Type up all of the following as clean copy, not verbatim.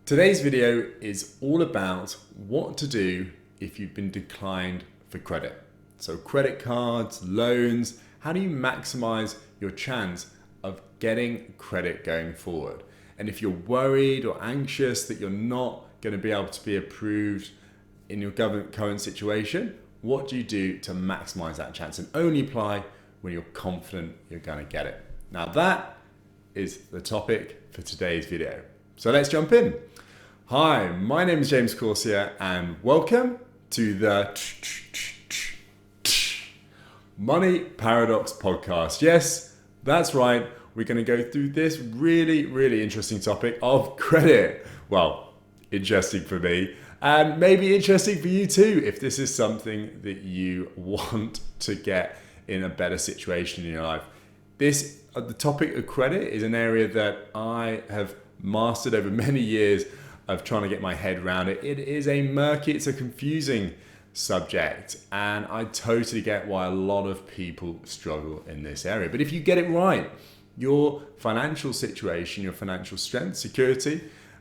Today's video is all about what to do if you've been declined for credit. So credit cards, loans, how do you maximize your chance of getting credit going forward? And if you're worried or anxious that you're not going to be able to be approved in your current situation, what do you do to maximize that chance and only apply when you're confident you're going to get it? Now that is the topic for today's video. So let's jump in. Hi, my name is James Corsia and welcome to the Money Paradox podcast. Yes, that's right. We're going to go through this really interesting topic of credit. Well, interesting for me and maybe interesting for you too if this is something that you want to get in a better situation in your life. The topic of credit is an area that I have mastered over many years of trying to get my head around it. It is it's a confusing subject, and I totally get why a lot of people struggle in this area. But if you get it right, your financial situation, your financial strength, security,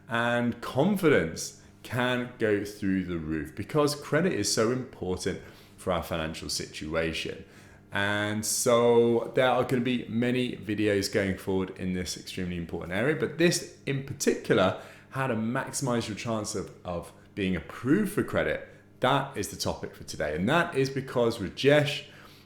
and confidence can go through the roof because credit is so important for our financial situation. And so there are going to be many videos going forward in this extremely important area, but this in particular, how to maximize your chance of being approved for credit, that is the topic for today. And that is because Rajesh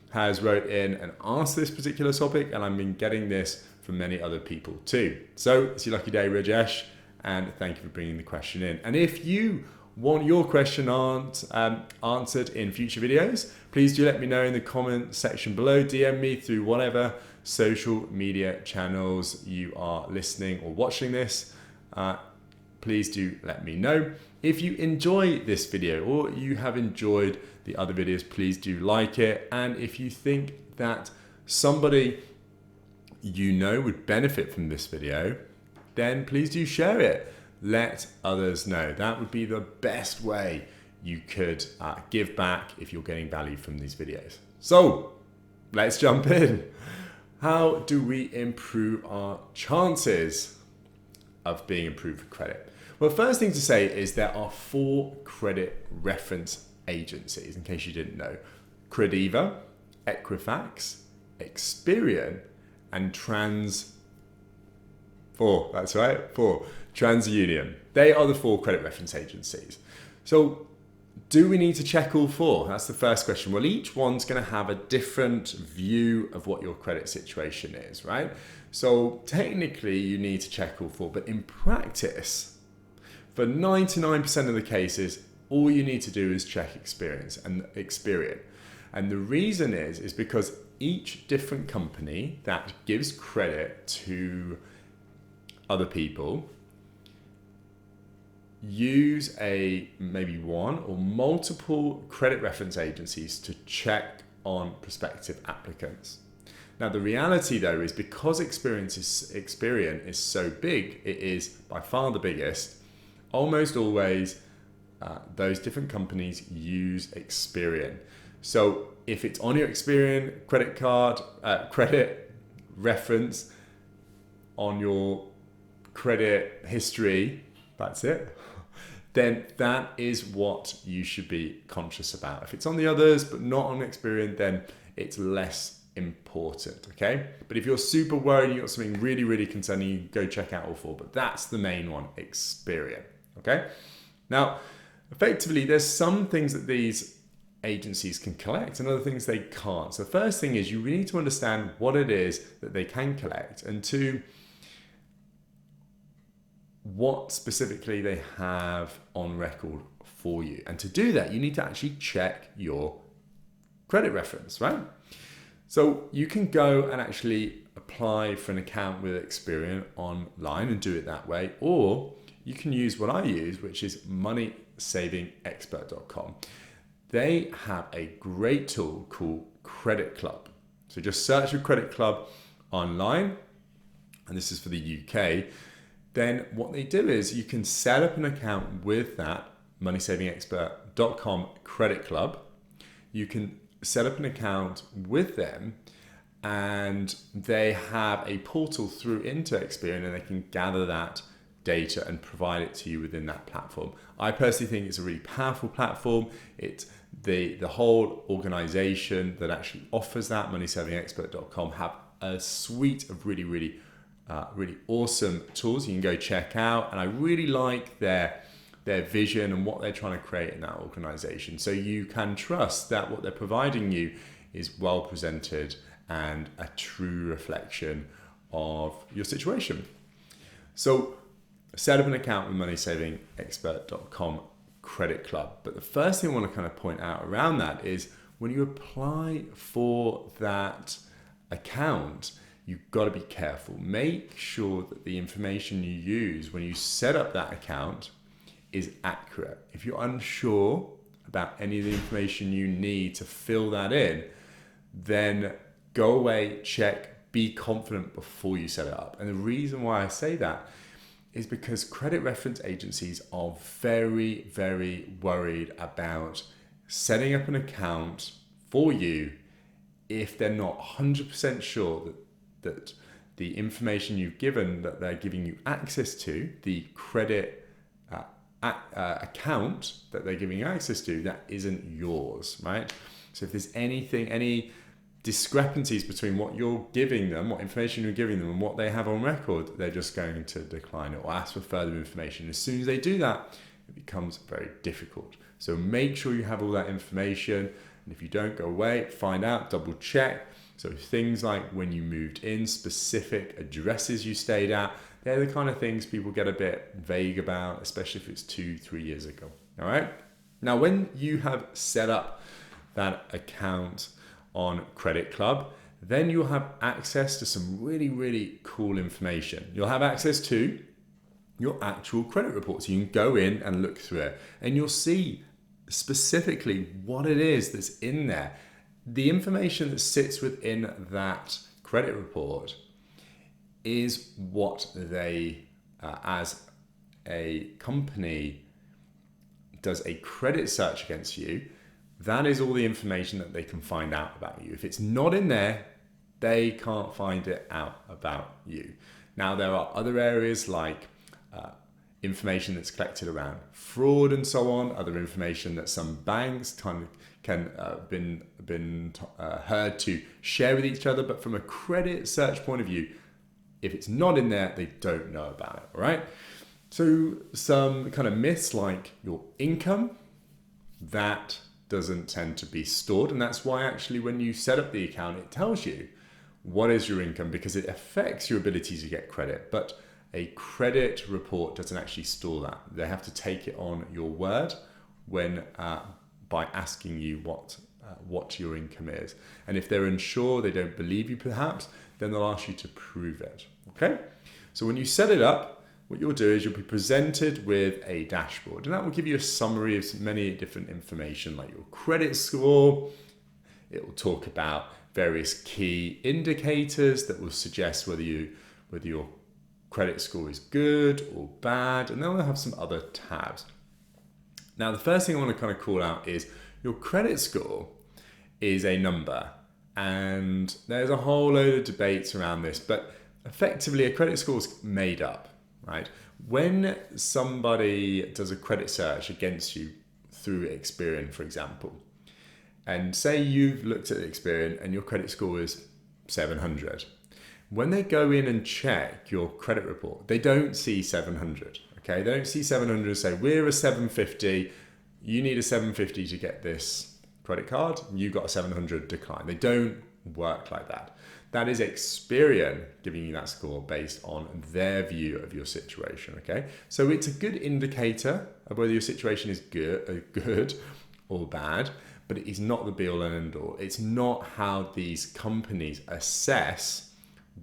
has wrote in and asked this particular topic, and I've been getting this from many other people too. So it's your lucky day, Rajesh, and thank you for bringing the question in. And if you want your question answered in future videos, please do let me know in the comment section below. DM me through whatever social media channels you are listening or watching this. Please do let me know. If you enjoy this video or you have enjoyed the other videos, please do like it. And if you think that somebody you know would benefit from this video, then please do share it. Let others know. That would be the best way you could give back if you're getting value from these videos. So let's jump in. How do we improve our chances of being approved for credit? Well, first thing to say is there are 4 credit reference agencies, in case you didn't know: Crediva, Equifax, Experian, and TransUnion. They are the 4 credit reference agencies. So do we need to check all 4? That's the first question. Well, each one's going to have a different view of what your credit situation is, right? So technically you need to check all 4, but in practice, for 99% of the cases, all you need to do is check Experian. And the reason is because each different company that gives credit to other people use maybe one or multiple credit reference agencies to check on prospective applicants. Now the reality though is because Experian is so big, it is by far the biggest, almost always those different companies use Experian. So if it's on your Experian credit reference on your credit history, that's it, then that is what you should be conscious about. If it's on the others but not on Experian, then it's less important, okay? But if you're super worried, you've got something really concerning you, go check out all 4. But that's the main one, Experian, okay? Now, effectively, there's some things that these agencies can collect and other things they can't. So the first thing is you really need to understand what it is that they can collect, and 2, what specifically they have on record for you. And to do that, you need to actually check your credit reference, right? So you can go and actually apply for an account with Experian online and do it that way, or you can use what I use, which is moneysavingexpert.com. They have a great tool called Credit Club. So just search for Credit Club online, and this is for the UK. Then what they do is you can set up an account with that moneysavingexpert.com Credit Club. You can set up an account with them, and they have a portal through into Experian, and they can gather that data and provide it to you within that platform. I personally think it's a really powerful platform. It's the whole organization that actually offers that, moneysavingexpert.com, have a suite of really awesome tools you can go check out. And I really like their vision and what they're trying to create in that organization. So you can trust that what they're providing you is well presented and a true reflection of your situation. So set up an account with moneysavingexpert.com Credit Club. But the first thing I want to kind of point out around that is when you apply for that account, you've got to be careful. Make sure that the information you use when you set up that account is accurate. If you're unsure about any of the information you need to fill that in, then go away, check, be confident before you set it up. And the reason why I say that is because credit reference agencies are very worried about setting up an account for you if they're not 100% sure that the information you've given, that they're giving you access to, the credit account that they're giving you access to, that isn't yours, right? So if there's any discrepancies between what you're giving them, what information you're giving them, and what they have on record, they're just going to decline it or ask for further information. As soon as they do that, it becomes very difficult. So make sure you have all that information. And if you don't, go away, find out, double check. So things like when you moved in, specific addresses you stayed at, they're the kind of things people get a bit vague about, especially if it's 2-3 years ago. All right. Now, when you have set up that account on Credit Club, then you'll have access to some really cool information. You'll have access to your actual credit reports. You can go in and look through it, and you'll see specifically what it is that's in there. The information that sits within that credit report is what they, as a company, does a credit search against you. That is all the information that they can find out about you. If it's not in there, they can't find it out about you. Now, there are other areas like information that's collected around fraud and so on, other information that some banks can been heard to share with each other. But from a credit search point of view, if it's not in there, they don't know about it, all right? So some kind of myths like your income, that doesn't tend to be stored. And that's why actually when you set up the account, it tells you what is your income because it affects your ability to get credit. But a credit report doesn't actually store that. They have to take it on your word when by asking you what your income is. And if they're unsure, they don't believe you perhaps, then they'll ask you to prove it. Okay? So when you set it up, what you'll do is you'll be presented with a dashboard, and that will give you a summary of many different information like your credit score. It will talk about various key indicators that will suggest whether your credit score is good or bad, and then we'll have some other tabs. Now, the first thing I want to kind of call out is your credit score is a number, and there's a whole load of debates around this, but effectively a credit score is made up, right? When somebody does a credit search against you through Experian, for example, and say you've looked at Experian and your credit score is 700, when they go in and check your credit report, they don't see 700, okay? They don't see 700 and say, we're a 750, you need a 750 to get this credit card, you got a 700, decline. They don't work like that. That is Experian giving you that score based on their view of your situation, okay? So it's a good indicator of whether your situation is good or bad, but it is not the be all and end all. It's not how these companies assess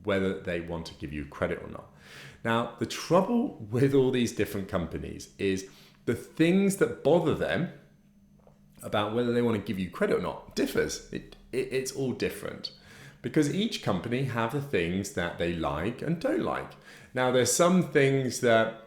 whether they want to give you credit or not. Now, the trouble with all these different companies is the things that bother them about whether they want to give you credit or not differs. It's all different because each company have the things that they like and don't like. Now, there's some things that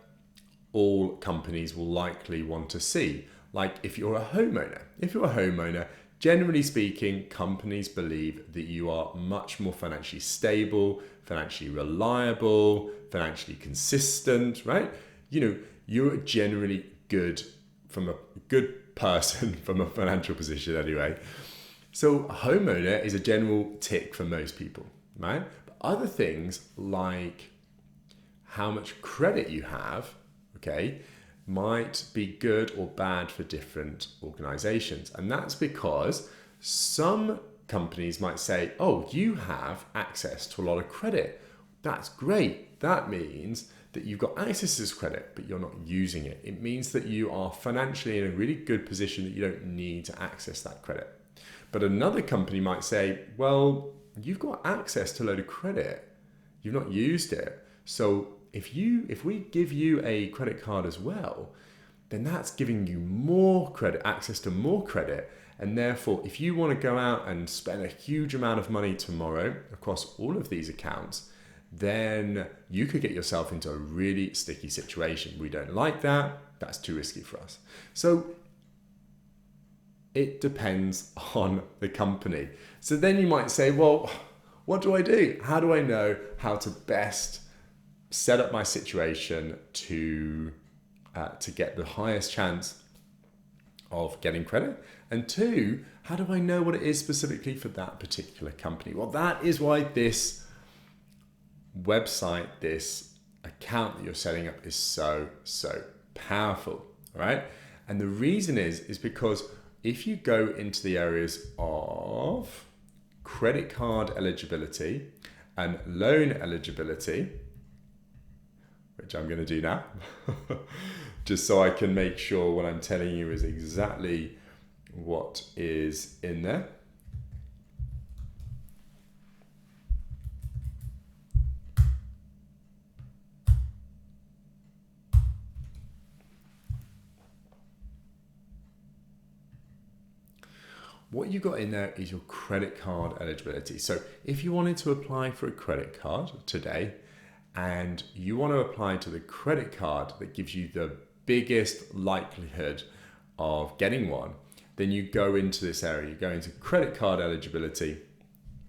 all companies will likely want to see, like if you're a homeowner. If you're a homeowner, generally speaking, companies believe that you are much more financially stable, financially reliable, financially consistent, right? you're generally good from a good person from a financial position anyway. So a homeowner is a general tick for most people, right? But other things like how much credit you have, okay, might be good or bad for different organizations. And that's because some companies might say, oh, you have access to a lot of credit. That's great. That means that you've got access to this credit, but you're not using it. It means that you are financially in a really good position that you don't need to access that credit. But another company might say, well, you've got access to a load of credit. You've not used it. So if we give you a credit card as well, then that's giving you more credit, access to more credit. And therefore, if you want to go out and spend a huge amount of money tomorrow across all of these accounts, then you could get yourself into a really sticky situation. We don't like that. That's too risky for us. So it depends on the company. So then you might say, well, what do I do? How do I know how to best set up my situation to get the highest chance of getting credit? And two, how do I know what it is specifically for that particular company? Well, that is why this website, this account that you're setting up is so powerful, right? And the reason is because if you go into the areas of credit card eligibility and loan eligibility, which I'm going to do now, just so I can make sure what I'm telling you is exactly what is in there. What you got in there is your credit card eligibility. So if you wanted to apply for a credit card today, and you want to apply to the credit card that gives you the biggest likelihood of getting one, then you go into this area. You go into credit card eligibility,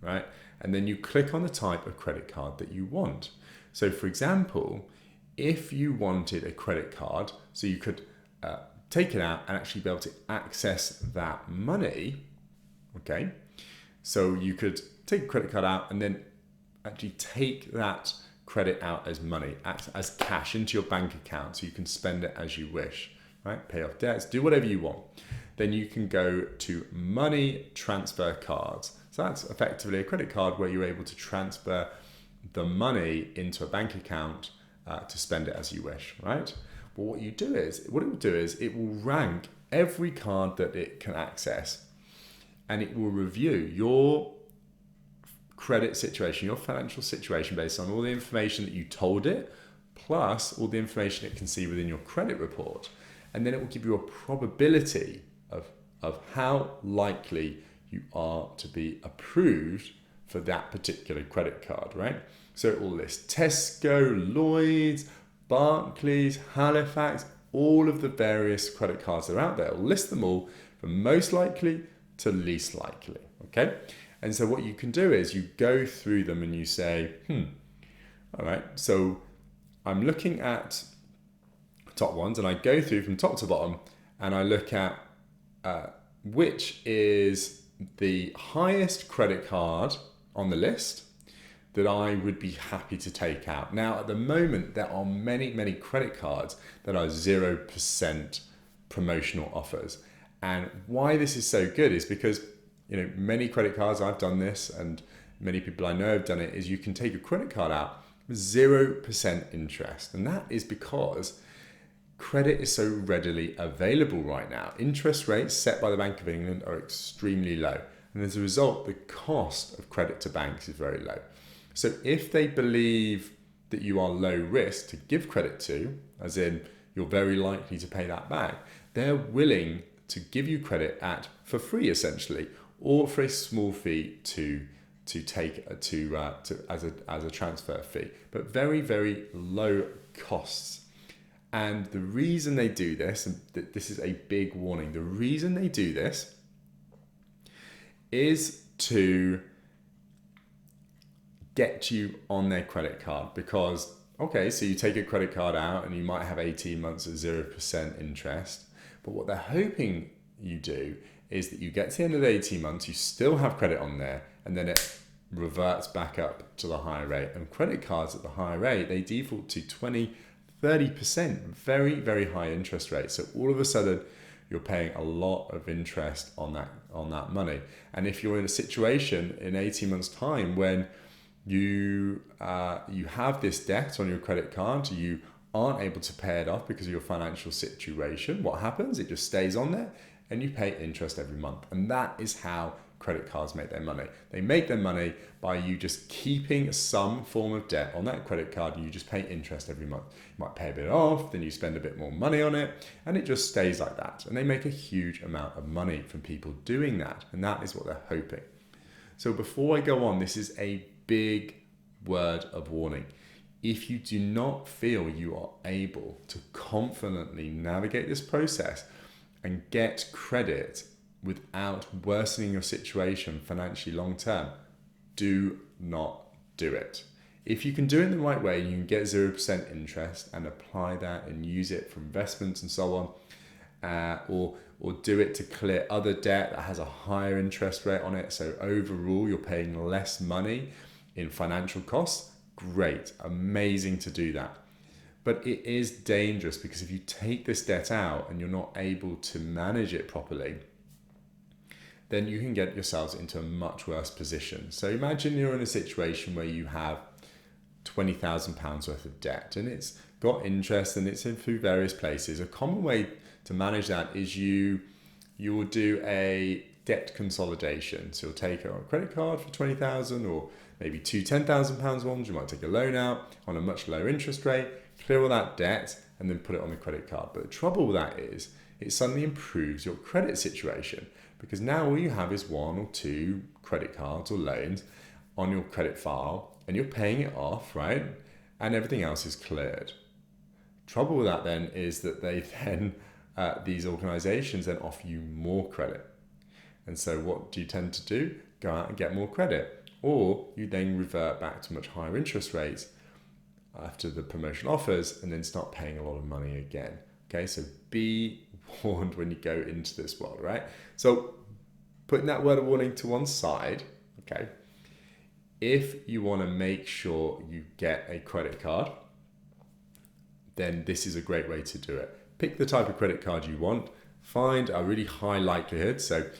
right? And then you click on the type of credit card that you want. So for example, if you wanted a credit card, so you could take it out and actually be able to access that money, okay? So you could take a credit card out and then actually take that credit out as money, as cash into your bank account, so you can spend it as you wish, right? Pay off debts, do whatever you want. Then you can go to money transfer cards. So that's effectively a credit card where you're able to transfer the money into a bank account to spend it as you wish, right? But what it will do is it will rank every card that it can access, and it will review your credit situation, your financial situation, based on all the information that you told it, plus all the information it can see within your credit report. And then it will give you a probability of how likely you are to be approved for that particular credit card, right? So it will list Tesco, Lloyds, Barclays, Halifax, all of the various credit cards that are out there. It will list them all from most likely to least likely, okay? And so what you can do is you go through them and you say, all right, so I'm looking at top ones, and I go through from top to bottom and I look at which is the highest credit card on the list that I would be happy to take out. Now, at the moment, there are many credit cards that are 0% promotional offers. And why this is so good is because, many credit cards, I've done this, and many people I know have done it, is you can take a credit card out with 0% interest. And that is because credit is so readily available right now. Interest rates set by the Bank of England are extremely low. And as a result, the cost of credit to banks is very low. So if they believe that you are low risk to give credit to, as in you're very likely to pay that back, they're willing to give you credit for free essentially, or for a small fee to take as a transfer fee, but very low costs. And the reason they do this, and this is a big warning, the reason they do this is to get you on their credit card, because okay, so you take a credit card out and you might have 18 months at 0% interest. But what they're hoping you do is that you get to the end of the 18 months, you still have credit on there, and then it reverts back up to the higher rate. And credit cards at the higher rate, they default to 20, 30%, very, very high interest rates. So all of a sudden, you're paying a lot of interest on that money. And if you're in a situation in 18 months' time when you have this debt on your credit card, you aren't able to pay it off because of your financial situation, what happens? It just stays on there and you pay interest every month. And that is how credit cards make their money. They make their money by you just keeping some form of debt on that credit card and you just pay interest every month. You might pay a bit off, then you spend a bit more money on it, and it just stays like that. And they make a huge amount of money from people doing that, and that is what they're hoping. So before I go on, this is a big word of warning. If you do not feel you are able to confidently navigate this process and get credit without worsening your situation financially long term, do not do it. If you can do it in the right way, you can get 0% interest and apply that and use it for investments and so on, or do it to clear other debt that has a higher interest rate on it. So overall, you're paying less money in financial costs. Great, amazing to do that. But it is dangerous because if you take this debt out and you're not able to manage it properly, then you can get yourselves into a much worse position. So imagine you're in a situation where you have £20,000 worth of debt and it's got interest and it's in through various places. A common way to manage that is you will do a debt consolidation. So you'll take a credit card for 20,000 or maybe two £10,000 ones. You might take a loan out on a much lower interest rate, clear all that debt and then put it on the credit card. But the trouble with that is it suddenly improves your credit situation, because now all you have is one or two credit cards or loans on your credit file and you're paying it off, right? And everything else is cleared. Trouble with that then is that they then, these organizations then offer you more credit. And so what do you tend to do? Go out and get more credit. Or you then revert back to much higher interest rates after the promotion offers and then start paying a lot of money again. Okay, so be warned when you go into this world, right? So putting that word of warning to one side, okay, if you want to make sure you get a credit card, then this is a great way to do it. Pick the type of credit card you want, find a really high likelihood. So,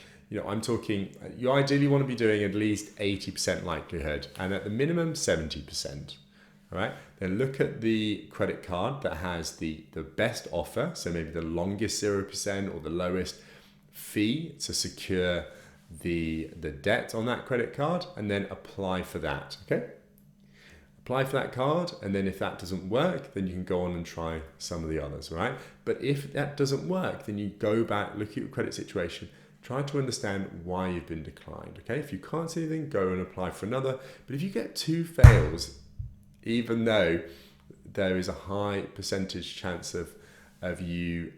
I'm talking, you ideally want to be doing at least 80% likelihood and at the minimum 70%. All right, then look at the credit card that has the best offer, so maybe the longest 0% or the lowest fee to secure the debt on that credit card, and then apply for that. Okay, apply for that card, and then if that doesn't work, then you can go on and try some of the others. Right, but if that doesn't work, then you go back, look at your credit situation, try to understand why you've been declined. Okay, if you can't see anything, go and apply for another. But if you get 2 fails, even though there is a high percentage chance of you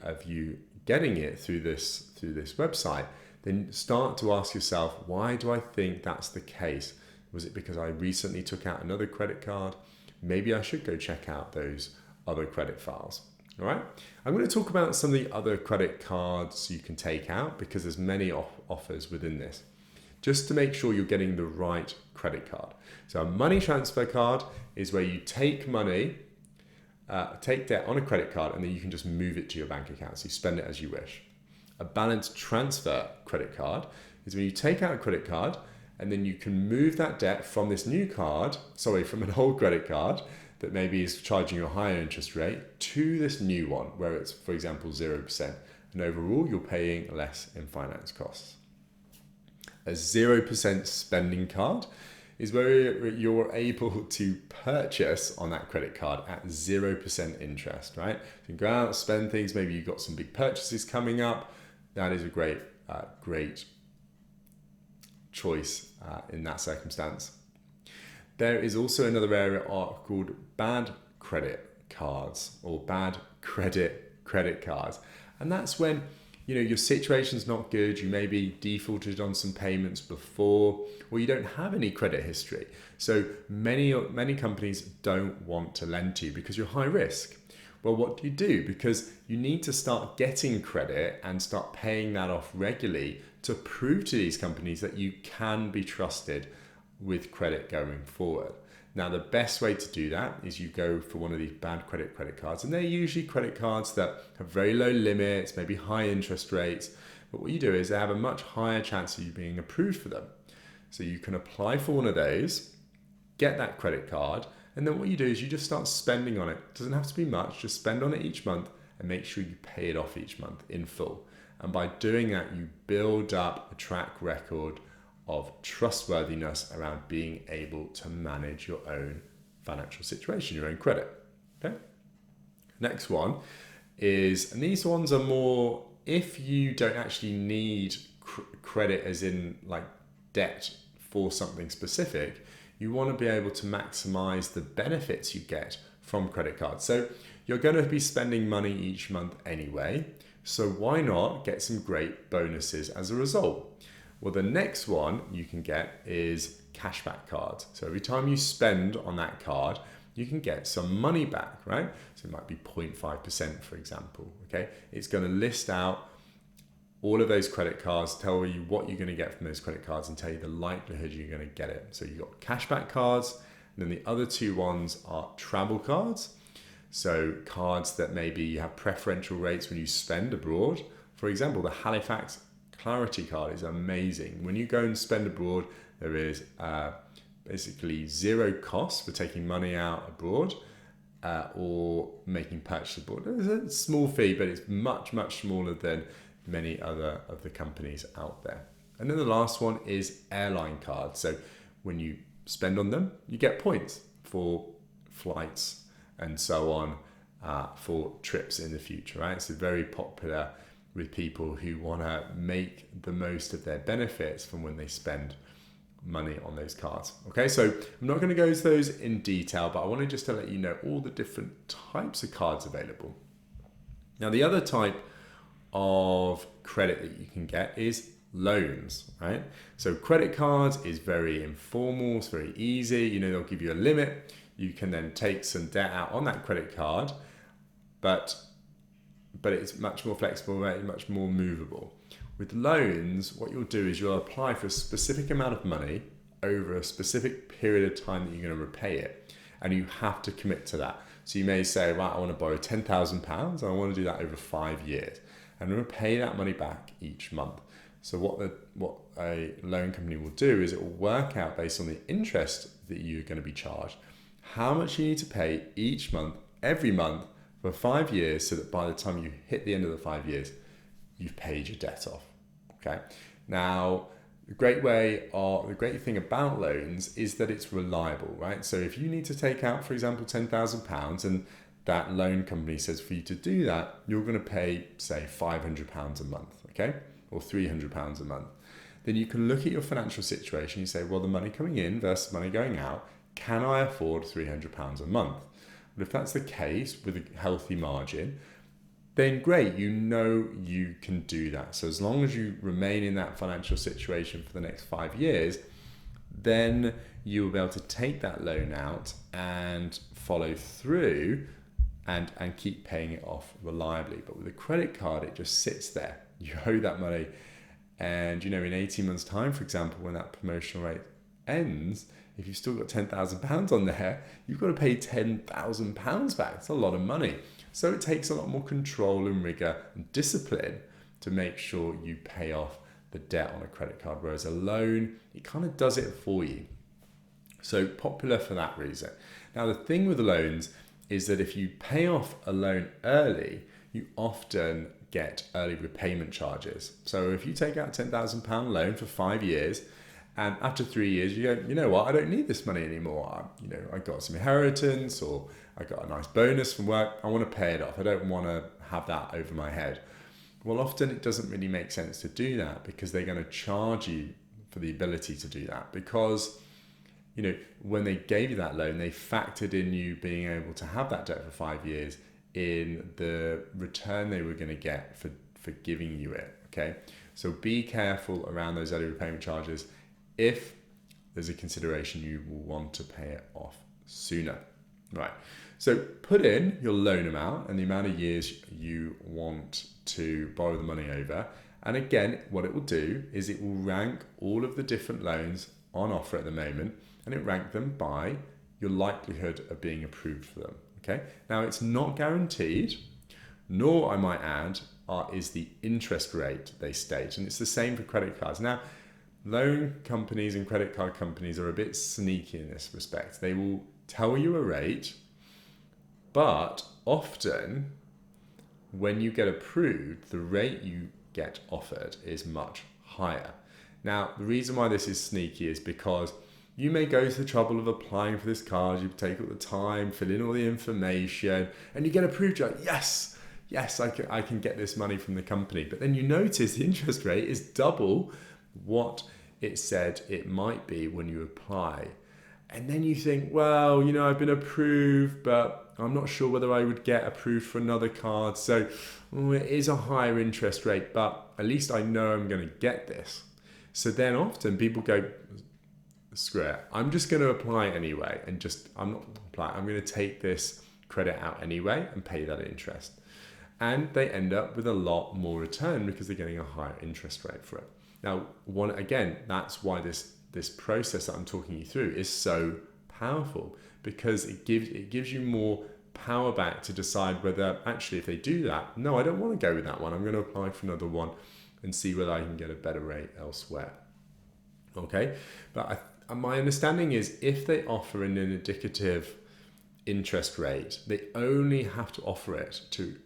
getting it through this website, then start to ask yourself, why do I think that's the case? Was it because I recently took out another credit card? Maybe I should go check out those other credit files. All right, I'm going to talk about some of the other credit cards you can take out because there's many offers within this, just to make sure you're getting the right credit card. So a money transfer card is where you take money, take debt on a credit card, and then you can just move it to your bank account. So you spend it as you wish. A balance transfer credit card is when you take out a credit card and then you can move that debt from this new card, from an old credit card that maybe is charging you a higher interest rate to this new one where it's, for example, 0%. And overall, you're paying less in finance costs. A 0% spending card is where you're able to purchase on that credit card at 0% interest, right? You can go out, spend things, maybe you've got some big purchases coming up. That is a great choice in that circumstance. There is also another area called bad credit cards or bad credit cards. And that's when your situation's not good, you maybe defaulted on some payments before, or you don't have any credit history. So many companies don't want to lend to you because you're high risk. Well, what do you do? Because you need to start getting credit and start paying that off regularly to prove to these companies that you can be trusted with credit going forward. Now, the best way to do that is you go for one of these bad credit cards, and they're usually credit cards that have very low limits, maybe high interest rates. But what you do is they have a much higher chance of you being approved for them. So you can apply for one of those, get that credit card, and then what you do is you just start spending on it. It doesn't have to be much, just spend on it each month and make sure you pay it off each month in full. And by doing that, you build up a track record of trustworthiness around being able to manage your own financial situation, your own credit. Okay. Next one is, and these ones are more if you don't actually need credit as in like debt for something specific, you want to be able to maximize the benefits you get from credit cards. So you're going to be spending money each month anyway, so why not get some great bonuses as a result? Well, the next one you can get is cashback cards. So every time you spend on that card, you can get some money back, right? So it might be 0.5%, for example, okay? It's going to list out all of those credit cards, tell you what you're going to get from those credit cards and tell you the likelihood you're going to get it. So you've got cashback cards, and then the other two ones are travel cards. So cards that maybe you have preferential rates when you spend abroad. For example, the Halifax Clarity card is amazing. When you go and spend abroad, there is basically zero cost for taking money out abroad or making purchases abroad. There's a small fee, but it's much, much smaller than many other of the companies out there. And then the last one is airline cards. So when you spend on them, you get points for flights and so on for trips in the future, right? So very popular with people who want to make the most of their benefits from when they spend money on those cards. Okay, so I'm not going to go into those in detail, but I wanted just to let you know all the different types of cards available. Now, the other type of credit that you can get is loans, right? So credit cards is very informal, it's very easy. They'll give you a limit. You can then take some debt out on that credit card, but it's much more flexible, right? Much more movable. With loans, what you'll do is you'll apply for a specific amount of money over a specific period of time that you're going to repay it, and you have to commit to that. So you may say, right, I want to borrow £10,000 and I want to do that over 5 years, and I'm going to pay that money back each month. So what a loan company will do is it will work out based on the interest that you're going to be charged, how much you need to pay each month, every month, for 5 years, so that by the time you hit the end of the 5 years, you've paid your debt off. Okay. Now, the great thing about loans is that it's reliable, right? So if you need to take out, for example, £10,000, and that loan company says for you to do that, you're going to pay, say, £500 a month, okay, or £300 a month. Then you can look at your financial situation. You say, well, the money coming in versus money going out, can I afford £300 a month? But if that's the case with a healthy margin, then great, you can do that. So as long as you remain in that financial situation for the next 5 years, then you will be able to take that loan out and follow through and keep paying it off reliably. But with a credit card, it just sits there. You owe that money, and in 18 months' time, for example, when that promotional rate ends, if you've still got £10,000 on there, you've got to pay £10,000 back. It's a lot of money. So it takes a lot more control and rigor and discipline to make sure you pay off the debt on a credit card, whereas a loan, it kind of does it for you. So popular for that reason. Now, the thing with the loans is that if you pay off a loan early, you often get early repayment charges. So if you take out a £10,000 loan for 5 years, and after 3 years, you go, you know what, I don't need this money anymore. I got some inheritance, or I got a nice bonus from work. I want to pay it off. I don't want to have that over my head. Well, often it doesn't really make sense to do that, because they're going to charge you for the ability to do that, because when they gave you that loan, they factored in you being able to have that debt for 5 years in the return they were going to get for giving you it, okay? So be careful around those early repayment charges if there's a consideration you will want to pay it off sooner. Right, so put in your loan amount and the amount of years you want to borrow the money over. And again, what it will do is it will rank all of the different loans on offer at the moment, and it ranked them by your likelihood of being approved for them, okay? Now, it's not guaranteed, nor, I might add, is the interest rate they state. And it's the same for credit cards. Now, loan companies and credit card companies are a bit sneaky in this respect. They will tell you a rate, but often when you get approved, the rate you get offered is much higher. Now, the reason why this is sneaky is because you may go to the trouble of applying for this card, you take all the time, fill in all the information, and you get approved. You're like, yes, I can get this money from the company. But then you notice the interest rate is double what it said it might be when you apply. And then you think, well, I've been approved, but I'm not sure whether I would get approved for another card. So it is a higher interest rate, but at least I know I'm going to get this. So then often people go, screw it, I'm just going to apply anyway. And I'm not applying, I'm going to take this credit out anyway and pay that interest. And they end up with a lot more return because they're getting a higher interest rate for it. Now, that's why this process that I'm talking you through is so powerful, because it gives you more power back to decide whether actually, if they do that, no, I don't want to go with that one. I'm going to apply for another one and see whether I can get a better rate elsewhere. Okay, but my understanding is if they offer an indicative interest rate, they only have to offer it to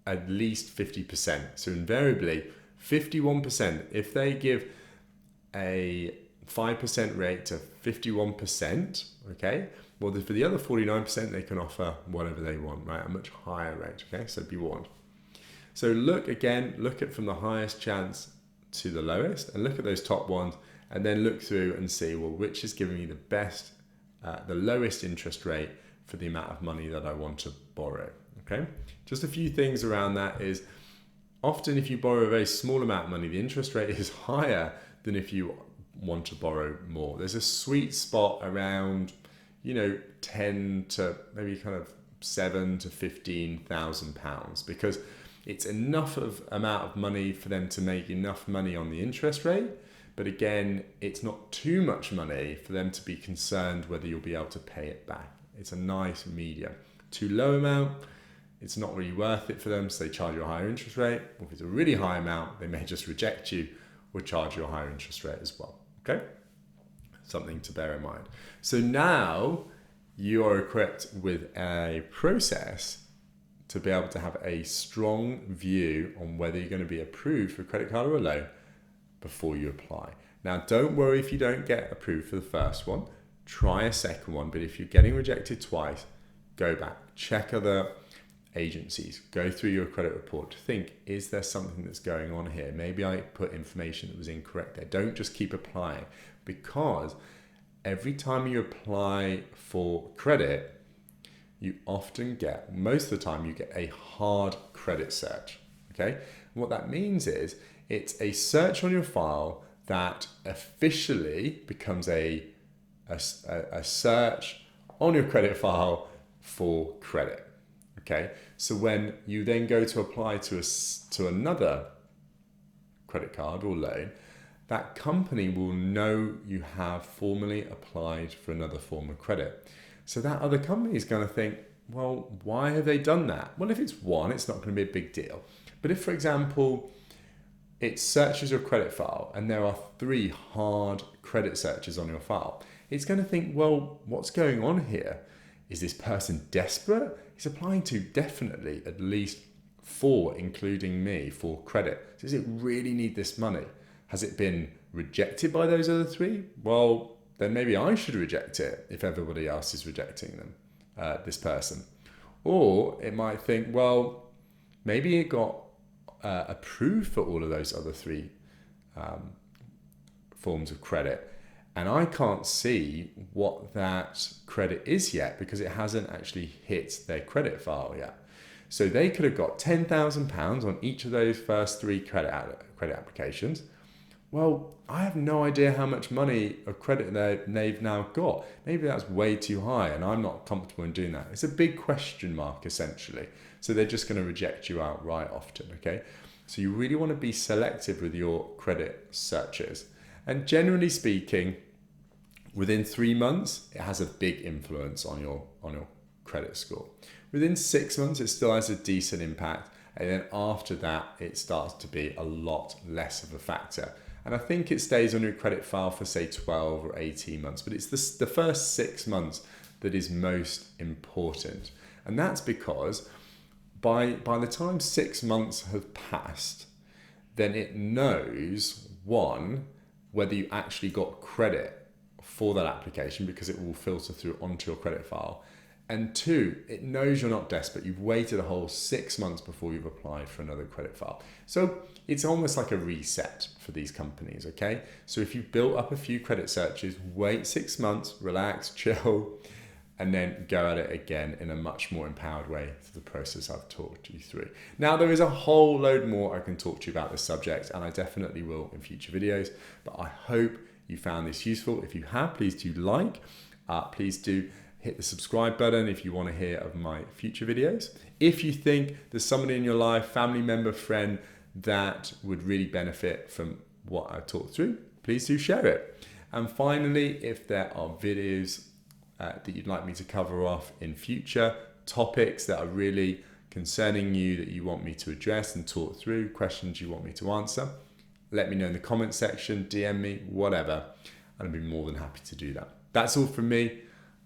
at least 50%. So invariably, 51%, if they give a 5% rate to 51%, okay, well, for the other 49%, they can offer whatever they want, right? A much higher rate, okay? So be warned. So look at from the highest chance to the lowest, and look at those top ones, and then look through and see, well, which is giving me the best, the lowest interest rate for the amount of money that I want to borrow, okay? Just a few things around that is, often if you borrow a very small amount of money, the interest rate is higher than if you want to borrow more. There's a sweet spot around, 10 to maybe kind of 7 to 15,000 pounds, because it's enough of amount of money for them to make enough money on the interest rate. But again, it's not too much money for them to be concerned whether you'll be able to pay it back. It's a nice medium. Too low amount, it's not really worth it for them, so they charge you a higher interest rate. Or if it's a really high amount, they may just reject you or charge you a higher interest rate as well. Okay? Something to bear in mind. So now you are equipped with a process to be able to have a strong view on whether you're going to be approved for a credit card or a loan before you apply. Now, don't worry if you don't get approved for the first one. Try a second one, but if you're getting rejected twice, go back, check other agencies, go through your credit report to think, is there something that's going on here? Maybe I put information that was incorrect there. Don't just keep applying, because every time you apply for credit, you often get, most of the time, you get a hard credit search, okay? And what that means is it's a search on your file that officially becomes a search on your credit file for credit, okay? So when you then go to apply to another credit card or loan, that company will know you have formally applied for another form of credit. So that other company is going to think, well, why have they done that? Well, if it's one, it's not going to be a big deal. But if, for example, it searches your credit file and there are 3 hard credit searches on your file, it's going to think, well, what's going on here? Is this person desperate? He's applying to definitely at least 4, including me, for credit. Does it really need this money? Has it been rejected by those other 3? Well, then maybe I should reject it if everybody else is rejecting them, this person. Or it might think, well, maybe it got approved for all of those other 3 forms of credit, and I can't see what that credit is yet because it hasn't actually hit their credit file yet. So they could have got £10,000 on each of those first three credit applications. Well, I have no idea how much money of credit they've now got. Maybe that's way too high and I'm not comfortable in doing that. It's a big question mark, essentially. So they're just going to reject you outright often, okay? So you really want to be selective with your credit searches. And generally speaking, within 3 months, it has a big influence on your credit score. Within 6 months, it still has a decent impact. And then after that, it starts to be a lot less of a factor. And I think it stays on your credit file for say 12 or 18 months, but it's the first 6 months that is most important. And that's because by the time 6 months have passed, then it knows, one, whether you actually got credit for that application because it will filter through onto your credit file. And two, it knows you're not desperate. You've waited a whole 6 months before you've applied for another credit file. So it's almost like a reset for these companies, okay? So if you've built up a few credit searches, wait 6 months, relax, chill, and then go at it again in a much more empowered way through the process I've talked you through. Now, there is a whole load more I can talk to you about this subject, and I definitely will in future videos, but I hope you found this useful. If you have, please do like, please do hit the subscribe button if you want to hear of my future videos. If you think there's somebody in your life, family member, friend, that would really benefit from what I talked through, please do share it. And finally, if there are videos that you'd like me to cover off in future, topics that are really concerning you that you want me to address and talk through, questions you want me to answer, let me know in the comment section, DM me, whatever, and I'd be more than happy to do that. That's all from me.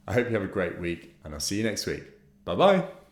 I hope you have a great week, and I'll see you next week. Bye-bye.